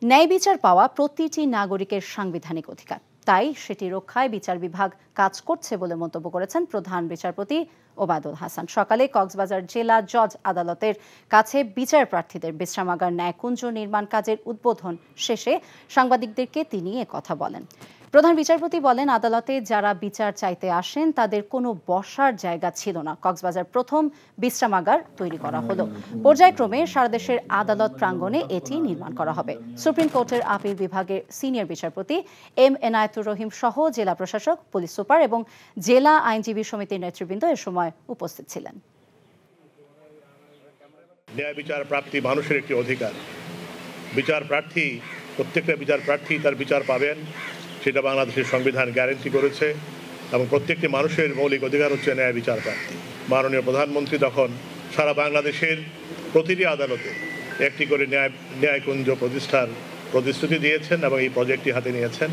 ন্যায় বিচার পাওয়া প্রতিটি নাগরিকের সাংবিধানিক অধিকার, তাই সেটি রক্ষায় বিচার বিভাগ কাজ করছে বলে মন্তব্য করেছেন প্রধান বিচারপতি ওবায়দুল হাসান। সকালে কক্সবাজার জেলা জজ আদালতের কাছে বিচার প্রার্থীদের বিশ্রামাগার ন্যায়কুঞ্জ নির্মাণ কাজের উদ্বোধন শেষে সাংবাদিকদেরকে তিনি একথা বলেন। প্রধান বিচারপতি বলেন, আদালতে যারা বিচার চাইতে আসেন তাদের কোনো বসার জায়গা ছিল না। কক্সবাজার প্রথম বিশ্রামাগার তৈরি করা হলো। পর্যায়ক্রমে সারা দেশের আদালত প্রাঙ্গণে এটি নির্মাণ করা হবে। সুপ্রিম কোর্টের আপিল বিভাগের সিনিয়র বিচারপতি এম এনায়েতুর রহিম সহ জেলা প্রশাসক, পুলিশ সুপার এবং জেলা আইনজীবী সমিতির নেতৃবৃন্দ এ সময় উপস্থিত ছিলেন। ন্যায় বিচার প্রাপ্তি মানুষের একটি অধিকার। বিচার প্রার্থী, প্রত্যেকটা বিচার প্রার্থী তার বিচার পাবেন, সেটা বাংলাদেশের সংবিধান গ্যারান্টি করেছে এবং প্রত্যেকটি মানুষের মৌলিক অধিকার হচ্ছে ন্যায় বিচার প্রাপ্তি। মাননীয় প্রধানমন্ত্রী তখন সারা বাংলাদেশের প্রতিটি আদালতে একটি করে ন্যায়কুঞ্জ প্রতিষ্ঠার প্রতিশ্রুতি দিয়েছেন এবং এই প্রজেক্টটি হাতে নিয়েছেন।